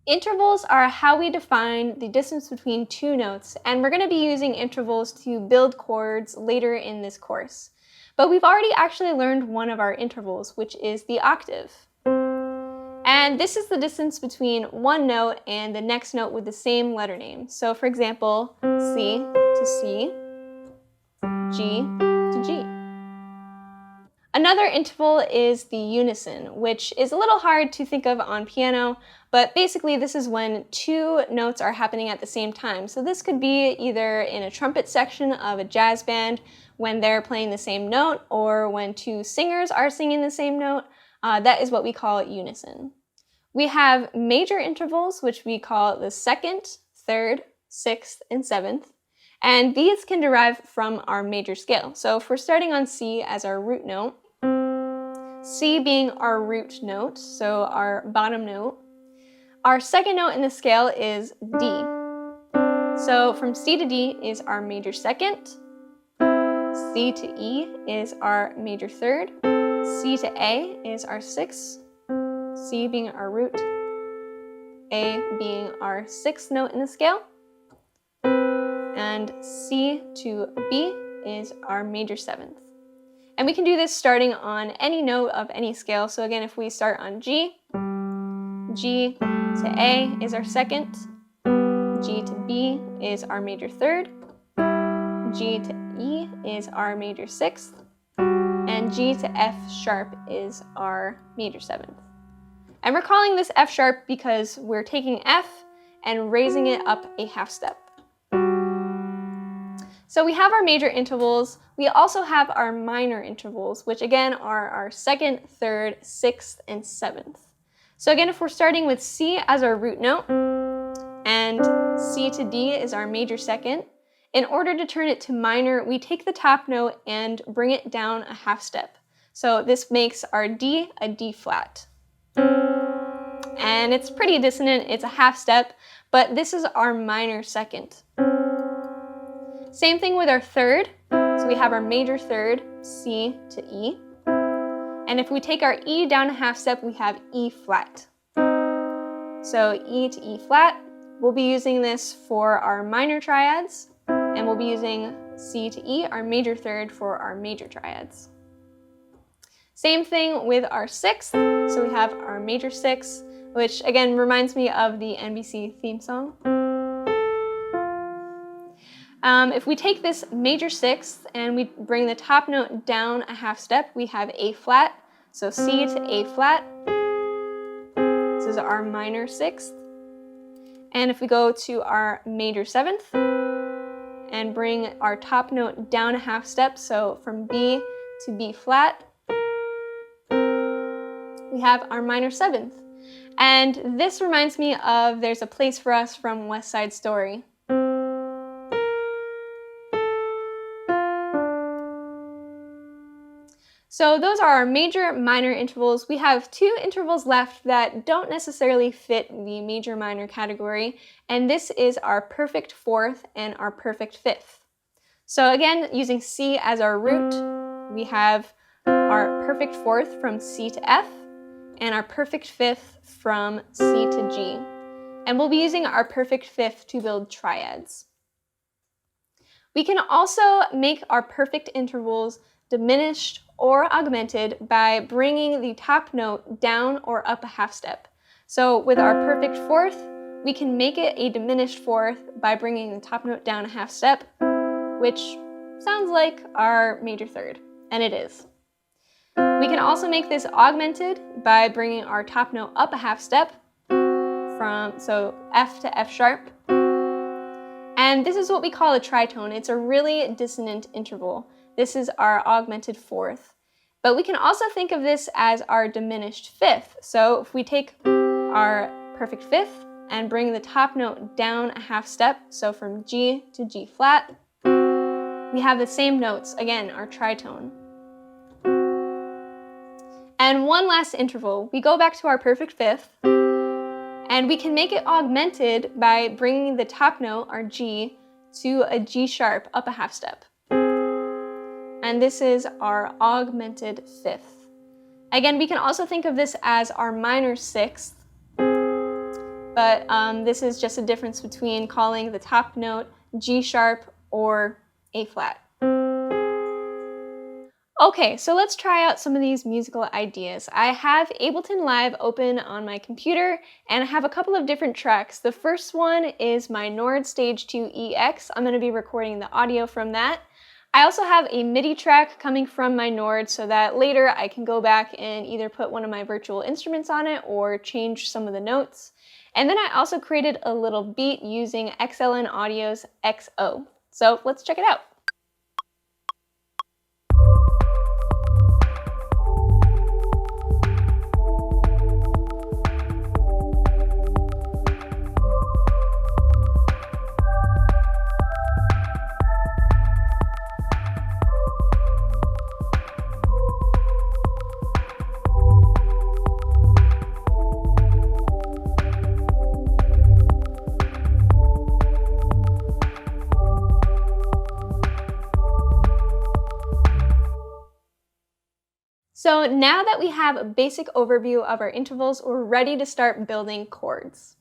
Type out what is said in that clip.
Intervals are how we define the distance between two notes, and we're going to be using intervals to build chords later in this course. But we've already actually learned one of our intervals, which is the octave. And this is the distance between one note and the next note with the same letter name. So for example, C to C, G to G. Another interval is the unison, which is a little hard to think of on piano, but basically this is when two notes are happening at the same time. So this could be either in a trumpet section of a jazz band when they're playing the same note, or when two singers are singing the same note. That is what we call unison. We have major intervals, which we call the second, third, sixth, and seventh. And these can derive from our major scale. So if we're starting on C as our root note, C being our root note, so our bottom note, our second note in the scale is D. So from C to D is our major second, C to E is our major third, C to A is our sixth, C being our root, A being our sixth note in the scale, and C to B is our major seventh. And we can do this starting on any note of any scale. So again, if we start on G, G to A is our second, G to B is our major third, G to E is our major sixth, and G to F sharp is our major seventh. And we're calling this F sharp because we're taking F and raising it up a half step. So we have our major intervals. We also have our minor intervals, which again are our second, third, sixth, and seventh. So again, if we're starting with C as our root note, and C to D is our major second, in order to turn it to minor, we take the top note and bring it down a half step. So this makes our D a D flat. And it's pretty dissonant, it's a half step, but this is our minor second. Same thing with our third. So we have our major third, C to E. And if we take our E down a half step, we have E flat. So E to E flat, we'll be using this for our minor triads, and we'll be using C to E, our major third, for our major triads. Same thing with our sixth. So we have our major sixth, which again reminds me of the NBC theme song. If we take this major sixth and we bring the top note down a half step, we have A flat. So C to A flat. This is our minor sixth. And if we go to our major seventh and bring our top note down a half step, so from B to B flat, we have our minor seventh. And this reminds me of There's a Place for Us from West Side Story. So those are our major, minor intervals. We have two intervals left that don't necessarily fit the major, minor category, and this is our perfect fourth and our perfect fifth. So again, using C as our root, we have our perfect fourth from C to F, and our perfect fifth from C to G. And we'll be using our perfect fifth to build triads. We can also make our perfect intervals diminished or augmented by bringing the top note down or up a half step. So with our perfect fourth, we can make it a diminished fourth by bringing the top note down a half step, which sounds like our major third, and it is. We can also make this augmented by bringing our top note up a half step, so F to F sharp. And this is what we call a tritone. It's a really dissonant interval. This is our augmented fourth. But we can also think of this as our diminished fifth. So if we take our perfect fifth and bring the top note down a half step, so from G to G flat, we have the same notes, again, our tritone. And one last interval. We go back to our perfect fifth, and we can make it augmented by bringing the top note, our G, to a G sharp up a half step. And this is our augmented fifth. Again, we can also think of this as our minor sixth. but this is just a difference between calling the top note G sharp or A flat. Okay, so let's try out some of these musical ideas. I have Ableton Live open on my computer, and I have a couple of different tracks. The first one is my Nord Stage 2 EX. I'm going to be recording the audio from that. I also have a MIDI track coming from my Nord so that later I can go back and either put one of my virtual instruments on it or change some of the notes. And then I also created a little beat using XLN Audio's XO. So let's check it out. So now that we have a basic overview of our intervals, we're ready to start building chords.